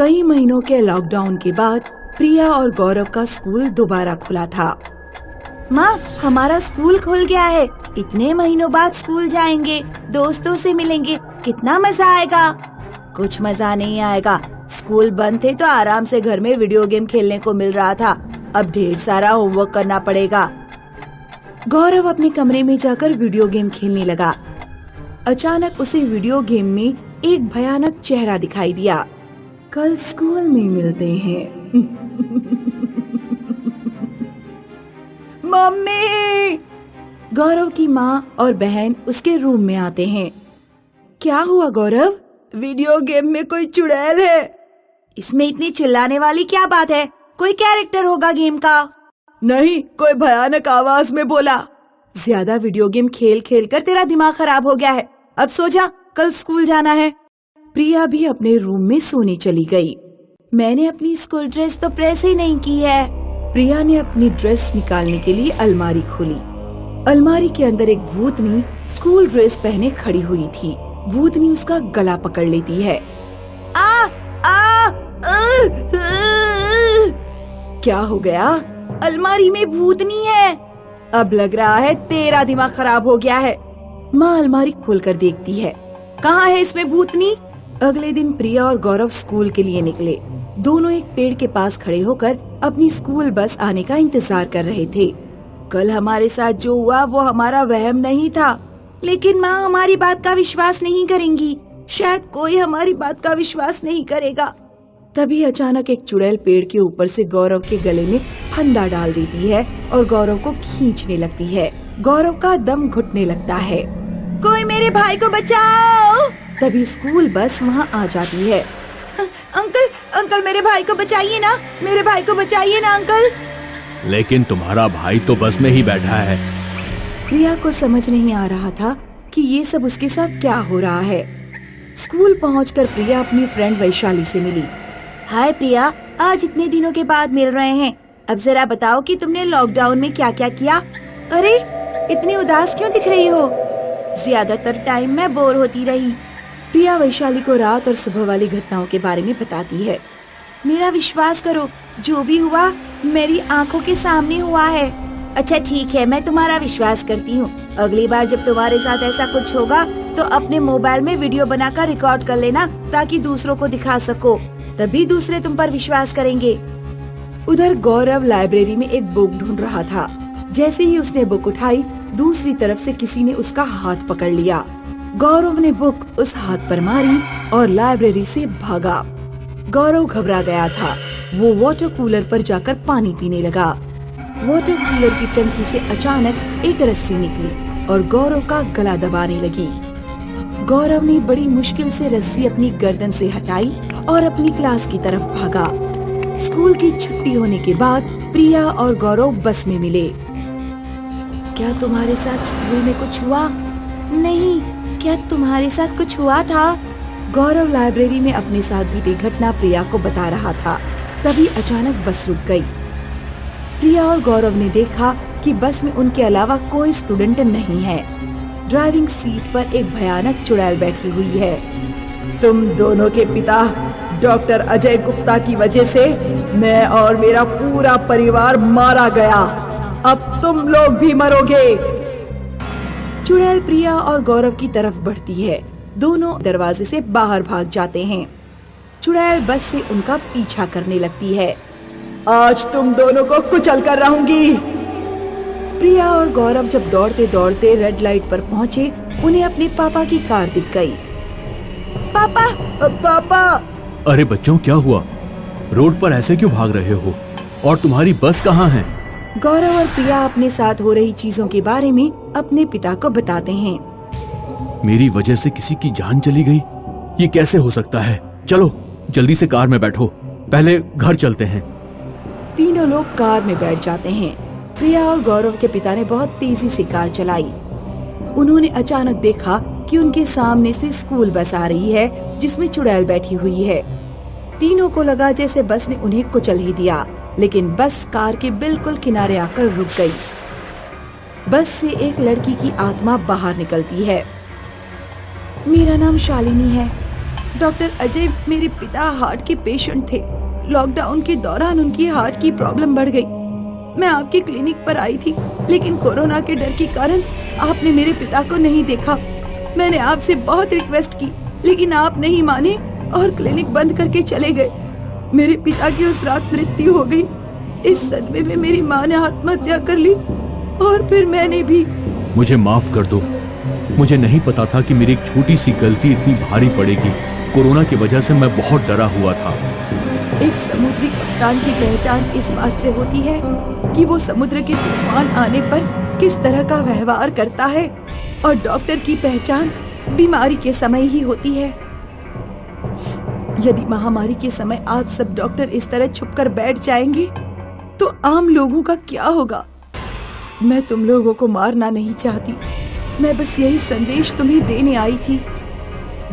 कई महीनों के लॉकडाउन के बाद प्रिया और गौरव का स्कूल दोबारा खुला था। माँ, हमारा स्कूल खुल गया है। इतने महीनों बाद स्कूल जाएंगे, दोस्तों से मिलेंगे, कितना मजा आएगा। कुछ मजा नहीं आएगा। स्कूल बंद थे तो आराम से घर में वीडियो गेम खेलने को मिल रहा था। अब ढेर सारा होमवर्क करना पड़ेगा। गौरव अपने कमरे में जाकर वीडियो गेम खेलने लगा। अचानक उसे वीडियो गेम में एक भयानक चेहरा दिखाई दिया। कल स्कूल में मिलते हैं। मम्मी! गौरव की माँ और बहन उसके रूम में आते हैं। क्या हुआ गौरव? वीडियो गेम में कोई चुड़ैल है। इसमें इतनी चिल्लाने वाली क्या बात है? कोई कैरेक्टर होगा गेम का। नहीं, कोई भयानक आवाज में बोला। ज्यादा वीडियो गेम खेल खेल कर तेरा दिमाग खराब हो गया है। अब सो जा, कल स्कूल जाना है। प्रिया भी अपने रूम में सोने चली गई। मैंने अपनी स्कूल ड्रेस तो प्रेस ही नहीं की है। प्रिया ने अपनी ड्रेस निकालने के लिए अलमारी खोली। अलमारी के अंदर एक भूतनी स्कूल ड्रेस पहने खड़ी हुई थी। भूतनी उसका गला पकड़ लेती है। क्या हो गया? अलमारी में भूतनी है। अब लग रहा है तेरा दिमाग खराब हो गया है। माँ अलमारी खोलकर देखती है। कहाँ है इसमें भूतनी? अगले दिन प्रिया और गौरव स्कूल के लिए निकले। दोनों एक पेड़ के पास खड़े होकर अपनी स्कूल बस आने का इंतजार कर रहे थे। कल हमारे साथ जो हुआ वो हमारा वहम नहीं था, लेकिन माँ हमारी बात का विश्वास नहीं करेंगी। शायद कोई हमारी बात का विश्वास नहीं करेगा। तभी अचानक एक चुड़ैल पेड़ के ऊपर से गौरव के गले में फंदा डाल देती है और गौरव को खींचने लगती है। गौरव का दम घुटने लगता है। कोई मेरे भाई को बचाओ! तभी स्कूल बस वहाँ आ जाती है। अंकल, अंकल मेरे भाई को बचाइए ना, मेरे भाई को बचाइए ना अंकल। लेकिन तुम्हारा भाई तो बस में ही बैठा है। प्रिया को समझ नहीं आ रहा था कि ये सब उसके साथ क्या हो रहा है। स्कूल पहुंचकर प्रिया अपनी फ्रेंड वैशाली से मिली। हाय प्रिया, आज इतने दिनों के बाद मिल रहे हैं। अब जरा बताओ कि तुमने लॉकडाउन में क्या क्या किया। अरे, इतनी उदास क्यों दिख रही हो? ज्यादातर टाइम मैं बोर होती रही। प्रिया वैशाली को रात और सुबह वाली घटनाओं के बारे में बताती है। मेरा विश्वास करो, जो भी हुआ मेरी आंखों के सामने हुआ है। अच्छा ठीक है, मैं तुम्हारा विश्वास करती हूँ। अगली बार जब तुम्हारे साथ ऐसा कुछ होगा तो अपने मोबाइल में वीडियो बनाकर रिकॉर्ड कर लेना, ताकि दूसरों को दिखा सको। तभी दूसरे तुम पर विश्वास करेंगे। उधर गौरव लाइब्रेरी में एक बुक ढूंढ रहा था। जैसे ही उसने बुक उठाई, दूसरी तरफ से किसी ने उसका हाथ पकड़ लिया। गौरव ने बुक उस हाथ पर मारी और लाइब्रेरी से भागा। गौरव घबरा गया था। वो वाटर कूलर पर जाकर पानी पीने लगा। वाटर कूलर की टंकी से अचानक एक रस्सी निकली और गौरव का गला दबाने लगी। गौरव ने बड़ी मुश्किल से रस्सी अपनी गर्दन से हटाई और अपनी क्लास की तरफ भागा। स्कूल की छुट्टी होने के बाद प्रिया और गौरव बस में मिले। क्या तुम्हारे साथ स्कूल में कुछ हुआ? नहीं, क्या तुम्हारे साथ कुछ हुआ था? गौरव लाइब्रेरी में अपने साथ घटी घटना प्रिया को बता रहा था। तभी अचानक बस रुक गई। प्रिया और गौरव ने देखा कि बस में उनके अलावा कोई स्टूडेंट नहीं है। ड्राइविंग सीट पर एक भयानक चुड़ैल बैठी हुई है। तुम दोनों के पिता डॉक्टर अजय गुप्ता की वजह से मैं और मेरा पूरा परिवार मारा गया। अब तुम लोग भी मरोगे। चुड़ैल प्रिया और गौरव की तरफ बढ़ती है। दोनों दरवाजे से बाहर भाग जाते हैं। चुड़ैल बस से उनका पीछा करने लगती है। आज तुम दोनों को कुचल कर रहूंगी। प्रिया और गौरव जब दौड़ते दौड़ते रेड लाइट पर पहुँचे, उन्हें अपने पापा की कार दिख गई। पापा, पापा! अरे बच्चों, क्या हुआ? रोड पर ऐसे क्यों भाग रहे हो? और तुम्हारी बस कहाँ है? गौरव और प्रिया अपने साथ हो रही चीजों के बारे में अपने पिता को बताते हैं। मेरी वजह से किसी की जान चली गई? ये कैसे हो सकता है? चलो जल्दी से कार में बैठो, पहले घर चलते हैं। तीनों लोग कार में बैठ जाते हैं। प्रिया और गौरव के पिता ने बहुत तेजी से कार चलाई। उन्होंने अचानक देखा कि उनके सामने से स्कूल बस आ रही है, जिसमें चुड़ैल बैठी हुई है। तीनों को लगा जैसे बस ने उन्हें कुचल ही दिया, लेकिन बस कार के बिल्कुल किनारे आकर रुक गई। बस से एक लड़की की आत्मा बाहर निकलती है। मेरा नाम शालिनी है। डॉक्टर अजय, मेरे पिता हार्ट के पेशेंट थे। लॉकडाउन के दौरान उनकी हार्ट की प्रॉब्लम बढ़ गई। मैं आपके क्लिनिक पर आई थी, लेकिन कोरोना के डर के कारण आपने मेरे पिता को नहीं देखा। मैंने आपसे बहुत रिक्वेस्ट की, लेकिन आप नहीं माने और क्लिनिक बंद करके चले गए। मेरे पिता की उस रात मृत्यु हो गई। इस सदमे में मेरी माँ ने आत्महत्या कर ली और फिर मैंने भी। मुझे माफ कर दो। मुझे नहीं पता था कि मेरी एक छोटी सी गलती इतनी भारी पड़ेगी। कोरोना की वजह से मैं बहुत डरा हुआ था। एक समुद्री कप्तान की पहचान इस बात से होती है कि वो समुद्र के तूफान आने पर किस तरह का व्यवहार करता है, और डॉक्टर की पहचान बीमारी के समय ही होती है। यदि महामारी के समय आप सब डॉक्टर इस तरह छुपकर बैठ जाएंगे तो आम लोगों का क्या होगा? मैं तुम लोगों को मारना नहीं चाहती, मैं बस यही संदेश तुम्हें देने आई थी।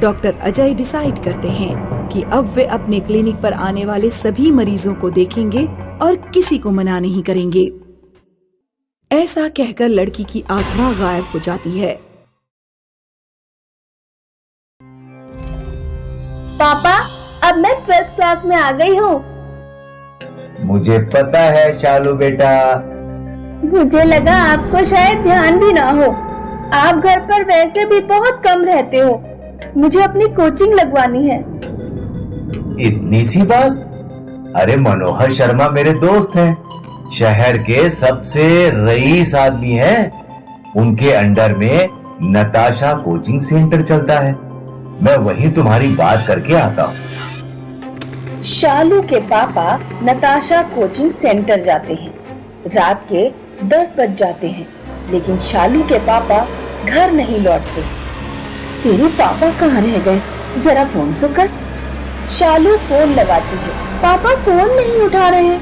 डॉक्टर अजय डिसाइड करते हैं कि अब वे अपने क्लिनिक पर आने वाले सभी मरीजों को देखेंगे और किसी को मना नहीं करेंगे। ऐसा कहकर लड़की की आत्मा गायब हो जाती है। पापा, अब मैं 12th क्लास में आ गई हूँ। मुझे पता है शालू बेटा। मुझे लगा आपको शायद ध्यान भी ना हो। आप घर पर वैसे भी बहुत कम रहते हो। मुझे अपनी कोचिंग लगवानी है। इतनी सी बात? अरे मनोहर शर्मा मेरे दोस्त हैं, शहर के सबसे रईस आदमी हैं। उनके अंडर में नताशा कोचिंग सेंटर चलता है। मैं वहीं तुम्हारी बात करके आता हूँ। शालू के पापा नताशा कोचिंग सेंटर जाते हैं। रात के 10 बज जाते हैं, लेकिन शालू के पापा घर नहीं लौटते। तेरे पापा कहाँ रह गए? जरा फोन तो कर। शालू फोन लगाती है। पापा फोन नहीं उठा रहे।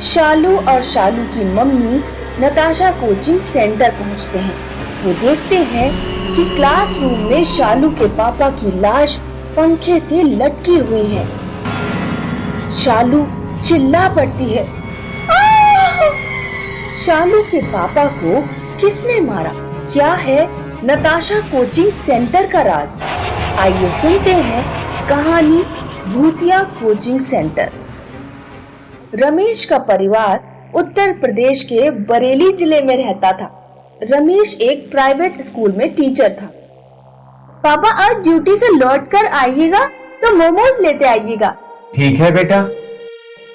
शालू और शालू की मम्मी नताशा कोचिंग सेंटर पहुँचते हैं। वो देखते हैं कि क्लासरूम में शालू के पापा की लाश पंखे से लटकी हुई है। शालू चिल्ला पड़ती है, शालू के पापा को किसने मारा? क्या है नताशा कोचिंग सेंटर का राज? आइए सुनते हैं कहानी भूतिया कोचिंग सेंटर। रमेश का परिवार उत्तर प्रदेश के बरेली जिले में रहता था। रमेश एक प्राइवेट स्कूल में टीचर था। पापा, आज ड्यूटी से लौट कर आइएगा तो मोमोज लेते आइएगा। ठीक है बेटा।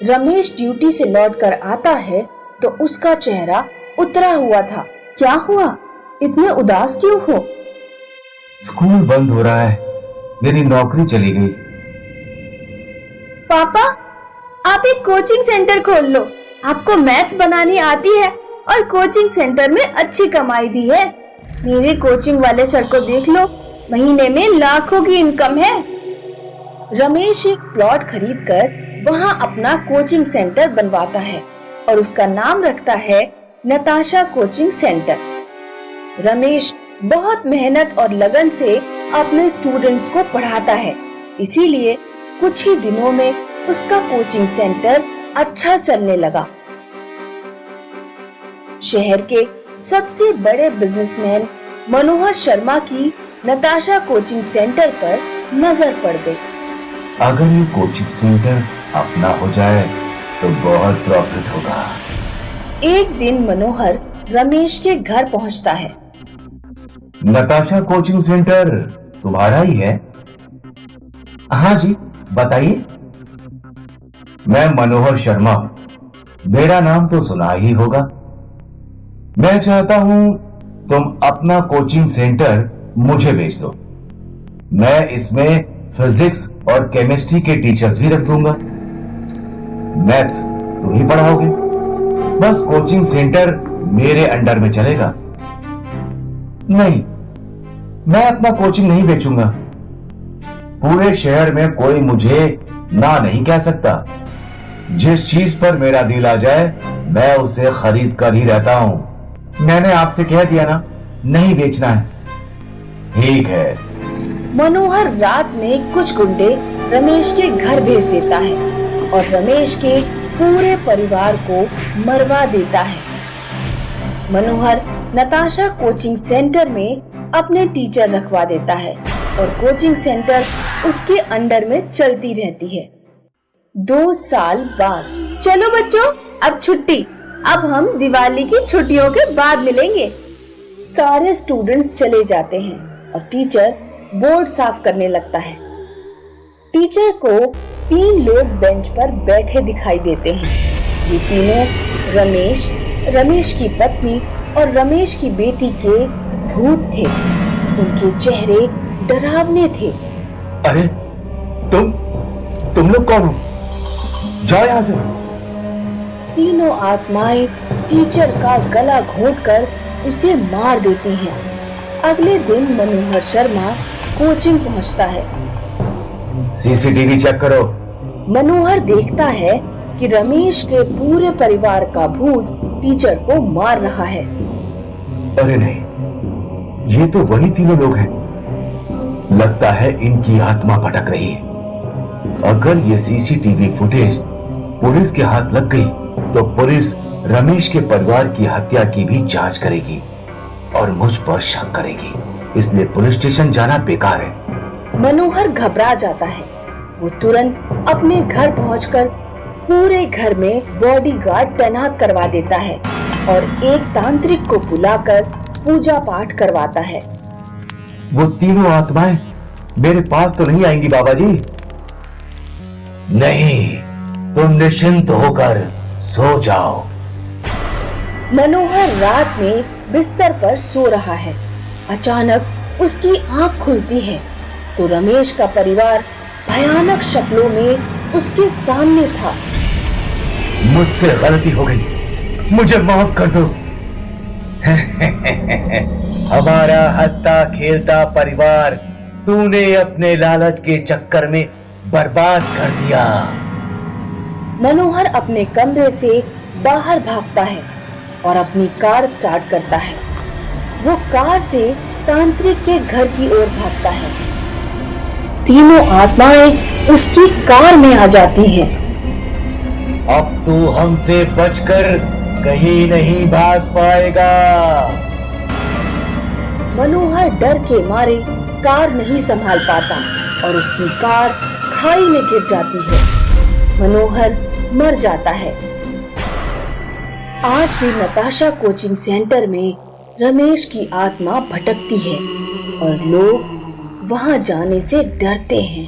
रमेश ड्यूटी से लौटकर आता है तो उसका चेहरा उतरा हुआ था। क्या हुआ? इतने उदास क्यों हो? स्कूल बंद हो रहा है, मेरी नौकरी चली गई। पापा, आप एक कोचिंग सेंटर खोल लो। आपको मैथ्स बनानी आती है और कोचिंग सेंटर में अच्छी कमाई भी है। मेरे कोचिंग वाले सर को देख लो, महीने में लाखों की इनकम है। रमेश एक प्लॉट खरीदकर वहां अपना कोचिंग सेंटर बनवाता है और उसका नाम रखता है नताशा कोचिंग सेंटर। रमेश बहुत मेहनत और लगन से अपने स्टूडेंट्स को पढ़ाता है, इसीलिए कुछ ही दिनों में उसका कोचिंग सेंटर अच्छा चलने लगा। शहर के सबसे बड़े बिजनेसमैन मनोहर शर्मा की नताशा कोचिंग सेंटर पर नजर पड़ गई। अगर ये कोचिंग सेंटर अपना हो जाए तो बहुत प्रॉफिट होगा। एक दिन मनोहर रमेश के घर पहुंचता है। नताशा कोचिंग सेंटर तुम्हारा ही है? हाँ जी, बताइए। मैं मनोहर शर्मा हूं। मेरा नाम तो सुना ही होगा। मैं चाहता हूं तुम अपना कोचिंग सेंटर मुझे बेच दो। मैं इसमें फिजिक्स और केमिस्ट्री के टीचर्स भी रख दूंगा। मैथ्स तुम ही पढ़ाओगे। बस कोचिंग सेंटर मेरे अंडर में चलेगा। नहीं, मैं अपना कोचिंग नहीं बेचूंगा। पूरे शहर में कोई मुझे ना नहीं कह सकता। जिस चीज पर मेरा दिल आ जाए मैं उसे खरीद कर ही रहता हूं। मैंने आपसे कह दिया ना, नहीं बेचना है। ठीक है। मनोहर रात में कुछ गुंडे रमेश के घर भेज देता है और रमेश के पूरे परिवार को मरवा देता है। मनोहर नताशा कोचिंग सेंटर में अपने टीचर रखवा देता है और कोचिंग सेंटर उसके अंडर में चलती रहती है। 2 साल बाद, चलो बच्चों अब छुट्टी, अब हम दिवाली की छुट्टियों के बाद मिलेंगे। सारे स्टूडेंट्स चले जाते हैं और टीचर बोर्ड साफ करने लगता है। टीचर को 3 लोग बेंच पर बैठे दिखाई देते हैं। ये तीनों रमेश, रमेश की पत्नी और रमेश की बेटी के भूत थे। उनके चेहरे डरावने थे। अरे तुम लोग कौन हो? जाओ यहाँ से। तीनों आत्माएं टीचर का गला घोंटकर उसे मार देती हैं। अगले दिन मनोहर शर्मा कोचिंग पहुंचता है। सीसीटीवी चेक करो। मनोहर देखता है कि रमेश के पूरे परिवार का भूत टीचर को मार रहा है। अरे नहीं, ये तो वही तीनों लोग हैं। लगता है इनकी आत्मा भटक रही है। अगर ये सीसीटीवी फुटेज पुलिस के हाथ लग गई तो पुलिस रमेश के परिवार की हत्या की भी जांच करेगी और मुझ पर शक करेगी, इसलिए पुलिस स्टेशन जाना बेकार है। मनोहर घबरा जाता है। वो तुरंत अपने घर पहुंचकर पूरे घर में बॉडीगार्ड तैनात करवा देता है और एक तांत्रिक को बुलाकर पूजा पाठ करवाता है। वो तीनों आत्माएं मेरे पास तो नहीं आएंगी बाबा जी? नहीं, तुम निश्चिंत होकर सो जाओ। मनोहर रात में बिस्तर पर सो रहा है। अचानक उसकी आंख खुलती है तो रमेश का परिवार भयानक शक्लों में उसके सामने था। मुझसे गलती हो गई, मुझे माफ कर दो। हमारा हंसता खेलता परिवार तूने अपने लालच के चक्कर में बर्बाद कर दिया। मनोहर अपने कमरे से बाहर भागता है और अपनी कार स्टार्ट करता है। वो कार से तांत्रिक के घर की ओर भागता है। तीनों आत्माएं उसकी कार में आ जाती हैं। अब तू हमसे बचकर कहीं नहीं भाग पाएगा। मनोहर डर के मारे कार नहीं संभाल पाता और उसकी कार खाई में गिर जाती है। मनोहर मर जाता है। आज भी नताशा कोचिंग सेंटर में रमेश की आत्मा भटकती है और लोग वहां जाने से डरते हैं।